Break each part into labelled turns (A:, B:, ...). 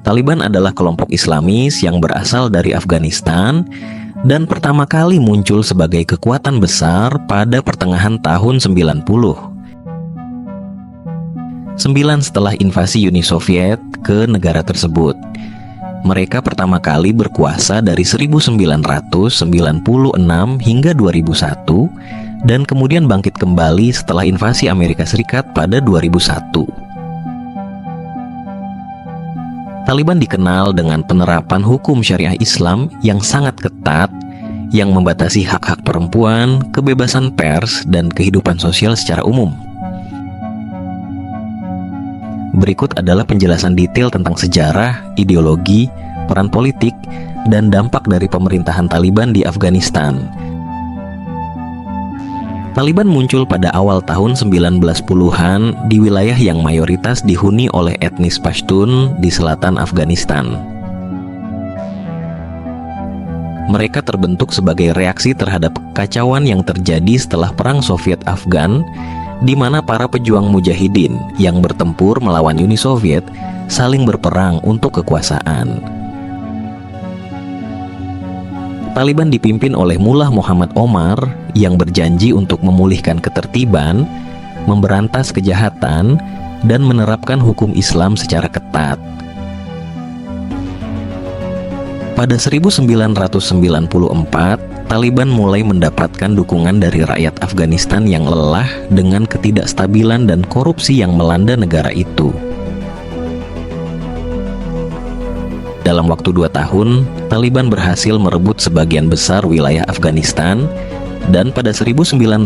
A: Taliban adalah kelompok Islamis yang berasal dari Afghanistan dan pertama kali muncul sebagai kekuatan besar pada pertengahan tahun 90. 9 setelah invasi Uni Soviet ke negara tersebut. Mereka pertama kali berkuasa dari 1996 hingga 2001 dan kemudian bangkit kembali setelah invasi Amerika Serikat pada 2001. Taliban dikenal dengan penerapan hukum syariah Islam yang sangat ketat yang membatasi hak-hak perempuan, kebebasan pers, dan kehidupan sosial secara umum. Berikut adalah penjelasan detail tentang sejarah, ideologi, peran politik, dan dampak dari pemerintahan Taliban di Afghanistan. Taliban muncul pada awal tahun 1910-an di wilayah yang mayoritas dihuni oleh etnis Pashtun di selatan Afghanistan. Mereka terbentuk sebagai reaksi terhadap kekacauan yang terjadi setelah Perang Soviet-Afgan, di mana para pejuang mujahidin yang bertempur melawan Uni Soviet saling berperang untuk kekuasaan. Taliban dipimpin oleh Mullah Muhammad Omar yang berjanji untuk memulihkan ketertiban, memberantas kejahatan, dan menerapkan hukum Islam secara ketat. Pada 1994, Taliban mulai mendapatkan dukungan dari rakyat Afghanistan yang lelah dengan ketidakstabilan dan korupsi yang melanda negara itu. Dalam waktu 2 tahun, Taliban berhasil merebut sebagian besar wilayah Afghanistan, dan pada 1996,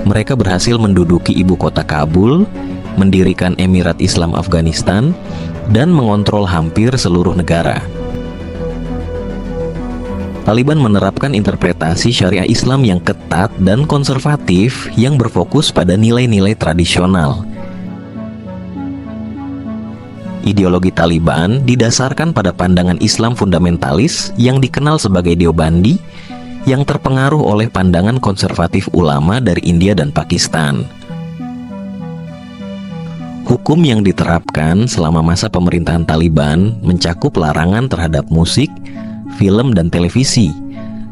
A: mereka berhasil menduduki ibu kota Kabul, mendirikan Emirat Islam Afghanistan, dan mengontrol hampir seluruh negara. Taliban menerapkan interpretasi syariah Islam yang ketat dan konservatif yang berfokus pada nilai-nilai tradisional. Ideologi Taliban didasarkan pada pandangan Islam fundamentalis yang dikenal sebagai Deobandi, yang terpengaruh oleh pandangan konservatif ulama dari India dan Pakistan. Hukum yang diterapkan selama masa pemerintahan Taliban mencakup larangan terhadap musik, film, dan televisi,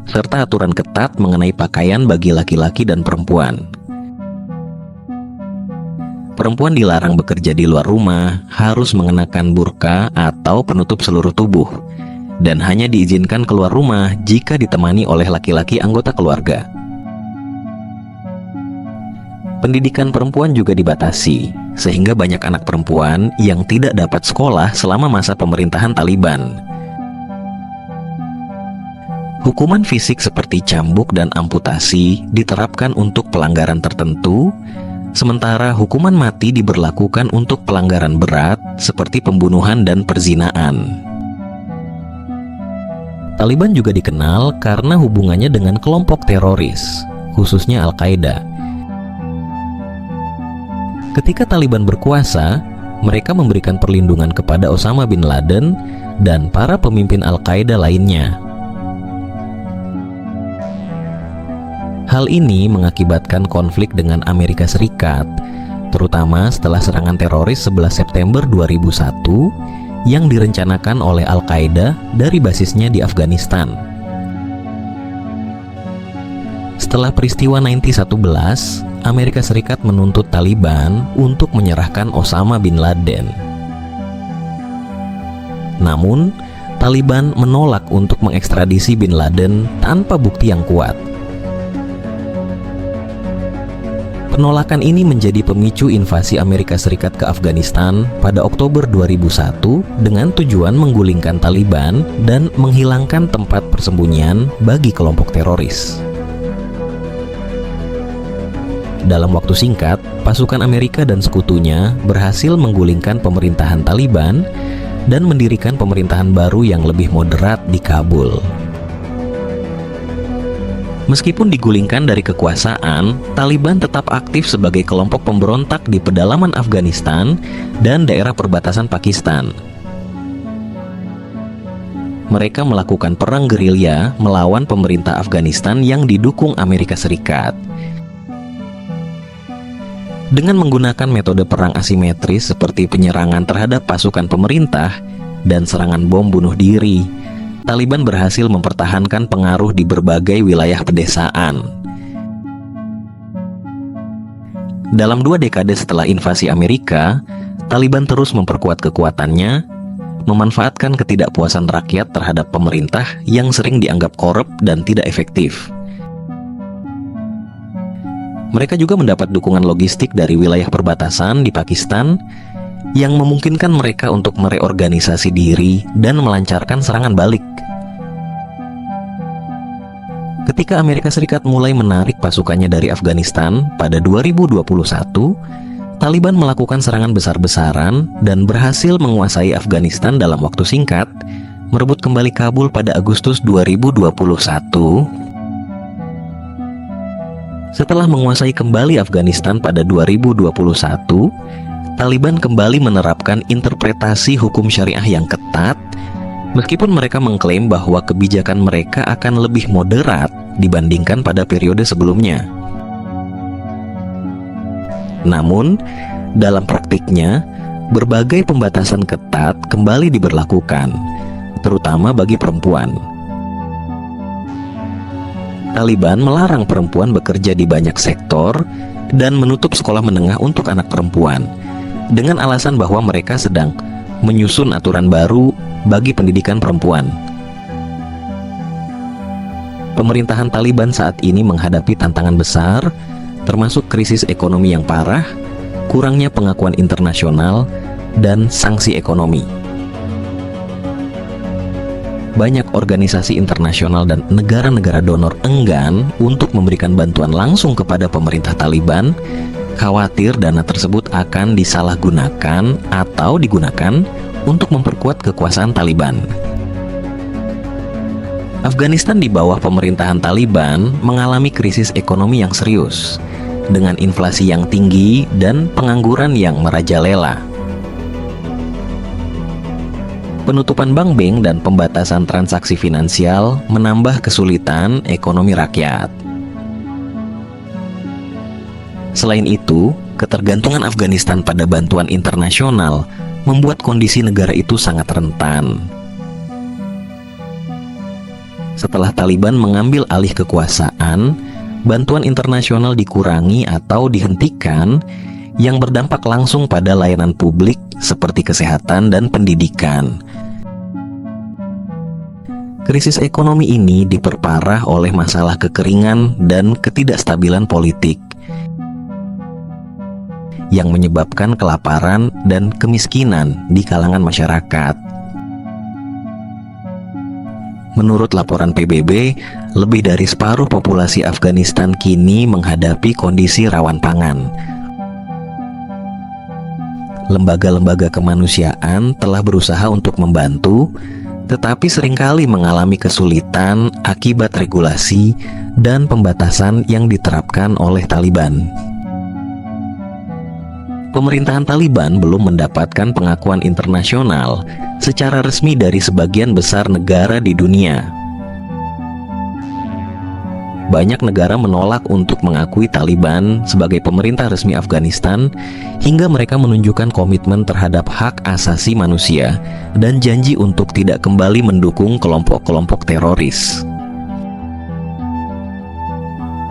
A: serta aturan ketat mengenai pakaian bagi laki-laki dan perempuan. Perempuan dilarang bekerja di luar rumah, harus mengenakan burka atau penutup seluruh tubuh, dan hanya diizinkan keluar rumah jika ditemani oleh laki-laki anggota keluarga. Pendidikan perempuan juga dibatasi, sehingga banyak anak perempuan yang tidak dapat sekolah selama masa pemerintahan Taliban. Hukuman fisik seperti cambuk dan amputasi diterapkan untuk pelanggaran tertentu, sementara hukuman mati diberlakukan untuk pelanggaran berat seperti pembunuhan dan perzinaan. Taliban juga dikenal karena hubungannya dengan kelompok teroris, khususnya Al-Qaeda. Ketika Taliban berkuasa, mereka memberikan perlindungan kepada Osama bin Laden dan para pemimpin Al-Qaeda lainnya. Hal ini mengakibatkan konflik dengan Amerika Serikat, terutama setelah serangan teroris 11 September 2001 yang direncanakan oleh Al-Qaeda dari basisnya di Afghanistan. Setelah peristiwa 9/11, Amerika Serikat menuntut Taliban untuk menyerahkan Osama bin Laden. Namun, Taliban menolak untuk mengekstradisi bin Laden tanpa bukti yang kuat. Penolakan ini menjadi pemicu invasi Amerika Serikat ke Afghanistan pada Oktober 2001 dengan tujuan menggulingkan Taliban dan menghilangkan tempat persembunyian bagi kelompok teroris. Dalam waktu singkat, pasukan Amerika dan sekutunya berhasil menggulingkan pemerintahan Taliban dan mendirikan pemerintahan baru yang lebih moderat di Kabul. Meskipun digulingkan dari kekuasaan, Taliban tetap aktif sebagai kelompok pemberontak di pedalaman Afghanistan dan daerah perbatasan Pakistan. Mereka melakukan perang gerilya melawan pemerintah Afghanistan yang didukung Amerika Serikat. Dengan menggunakan metode perang asimetris seperti penyerangan terhadap pasukan pemerintah dan serangan bom bunuh diri, Taliban berhasil mempertahankan pengaruh di berbagai wilayah pedesaan. Dalam 2 dekade setelah invasi Amerika, Taliban terus memperkuat kekuatannya, memanfaatkan ketidakpuasan rakyat terhadap pemerintah yang sering dianggap korup dan tidak efektif. Mereka juga mendapat dukungan logistik dari wilayah perbatasan di Pakistan yang memungkinkan mereka untuk mereorganisasi diri dan melancarkan serangan balik. Ketika Amerika Serikat mulai menarik pasukannya dari Afghanistan pada 2021, Taliban melakukan serangan besar-besaran dan berhasil menguasai Afghanistan dalam waktu singkat, merebut kembali Kabul pada Agustus 2021. Setelah menguasai kembali Afghanistan pada 2021, Taliban kembali menerapkan interpretasi hukum syariah yang ketat, meskipun mereka mengklaim bahwa kebijakan mereka akan lebih moderat dibandingkan pada periode sebelumnya. Namun, dalam praktiknya, berbagai pembatasan ketat kembali diberlakukan, terutama bagi perempuan. Taliban melarang perempuan bekerja di banyak sektor dan menutup sekolah menengah untuk anak perempuan dengan alasan bahwa mereka sedang menyusun aturan baru bagi pendidikan perempuan. Pemerintahan Taliban saat ini menghadapi tantangan besar, termasuk krisis ekonomi yang parah, kurangnya pengakuan internasional, dan sanksi ekonomi. Banyak organisasi internasional dan negara-negara donor enggan untuk memberikan bantuan langsung kepada pemerintah Taliban, khawatir dana tersebut akan disalahgunakan atau digunakan untuk memperkuat kekuasaan Taliban. Afghanistan di bawah pemerintahan Taliban mengalami krisis ekonomi yang serius, dengan inflasi yang tinggi dan pengangguran yang merajalela. Penutupan bank dan pembatasan transaksi finansial menambah kesulitan ekonomi rakyat. Selain itu, ketergantungan Afghanistan pada bantuan internasional membuat kondisi negara itu sangat rentan. Setelah Taliban mengambil alih kekuasaan, bantuan internasional dikurangi atau dihentikan yang berdampak langsung pada layanan publik seperti kesehatan dan pendidikan. Krisis ekonomi ini diperparah oleh masalah kekeringan dan ketidakstabilan politik yang menyebabkan kelaparan dan kemiskinan di kalangan masyarakat. Menurut laporan PBB, lebih dari separuh populasi Afghanistan kini menghadapi kondisi rawan pangan. Lembaga-lembaga kemanusiaan telah berusaha untuk membantu, tetapi seringkali mengalami kesulitan akibat regulasi dan pembatasan yang diterapkan oleh Taliban. Pemerintahan Taliban belum mendapatkan pengakuan internasional secara resmi dari sebagian besar negara di dunia. Banyak negara menolak untuk mengakui Taliban sebagai pemerintah resmi Afghanistan hingga mereka menunjukkan komitmen terhadap hak asasi manusia dan janji untuk tidak kembali mendukung kelompok-kelompok teroris.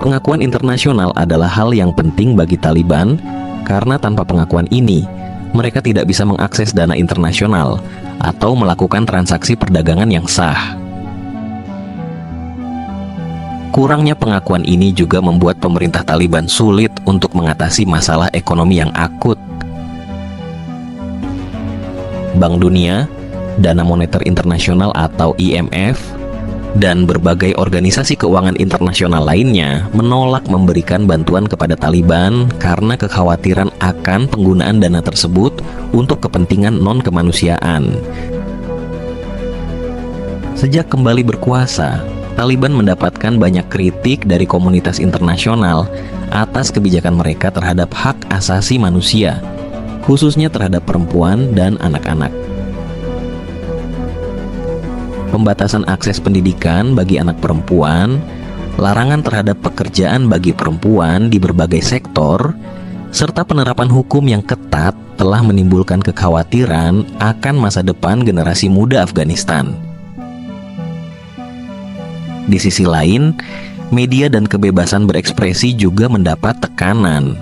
A: Pengakuan internasional adalah hal yang penting bagi Taliban karena tanpa pengakuan ini, mereka tidak bisa mengakses dana internasional atau melakukan transaksi perdagangan yang sah. Kurangnya pengakuan ini juga membuat pemerintah Taliban sulit untuk mengatasi masalah ekonomi yang akut. Bank Dunia, Dana Moneter Internasional atau IMF, dan berbagai organisasi keuangan internasional lainnya menolak memberikan bantuan kepada Taliban karena kekhawatiran akan penggunaan dana tersebut untuk kepentingan non-kemanusiaan. Sejak kembali berkuasa, Taliban mendapatkan banyak kritik dari komunitas internasional atas kebijakan mereka terhadap hak asasi manusia, khususnya terhadap perempuan dan anak-anak. Pembatasan akses pendidikan bagi anak perempuan, larangan terhadap pekerjaan bagi perempuan di berbagai sektor, serta penerapan hukum yang ketat telah menimbulkan kekhawatiran akan masa depan generasi muda Afghanistan. Di sisi lain, media dan kebebasan berekspresi juga mendapat tekanan.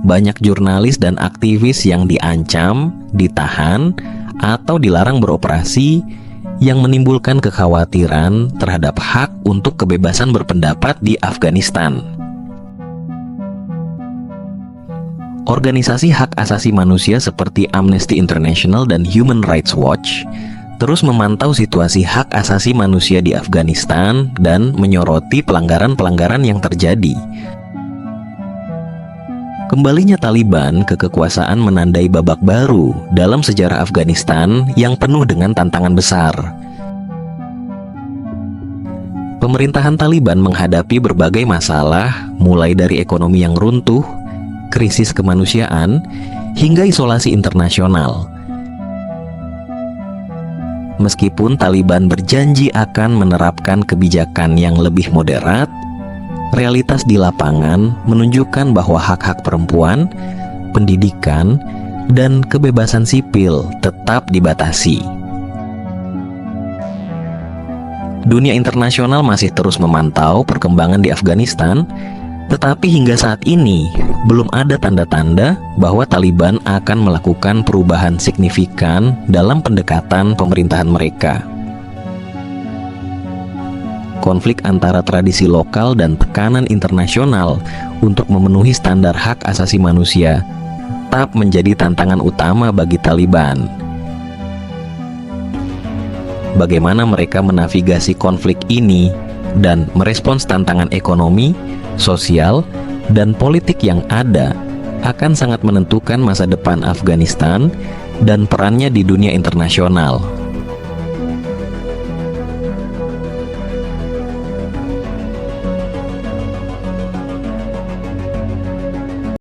A: Banyak jurnalis dan aktivis yang diancam, ditahan, atau dilarang beroperasi, yang menimbulkan kekhawatiran terhadap hak untuk kebebasan berpendapat di Afghanistan. Organisasi hak asasi manusia seperti Amnesty International dan Human Rights Watch terus memantau situasi hak asasi manusia di Afghanistan dan menyoroti pelanggaran-pelanggaran yang terjadi. Kembalinya Taliban ke kekuasaan menandai babak baru dalam sejarah Afghanistan yang penuh dengan tantangan besar. Pemerintahan Taliban menghadapi berbagai masalah, mulai dari ekonomi yang runtuh, krisis kemanusiaan, hingga isolasi internasional. Meskipun Taliban berjanji akan menerapkan kebijakan yang lebih moderat, realitas di lapangan menunjukkan bahwa hak-hak perempuan, pendidikan, dan kebebasan sipil tetap dibatasi. Dunia internasional masih terus memantau perkembangan di Afghanistan, tetapi hingga saat ini belum ada tanda-tanda bahwa Taliban akan melakukan perubahan signifikan dalam pendekatan pemerintahan mereka. Konflik antara tradisi lokal dan tekanan internasional untuk memenuhi standar hak asasi manusia tetap menjadi tantangan utama bagi Taliban. Bagaimana mereka menavigasi konflik ini dan merespons tantangan ekonomi, sosial, dan politik yang ada akan sangat menentukan masa depan Afghanistan dan perannya di dunia internasional.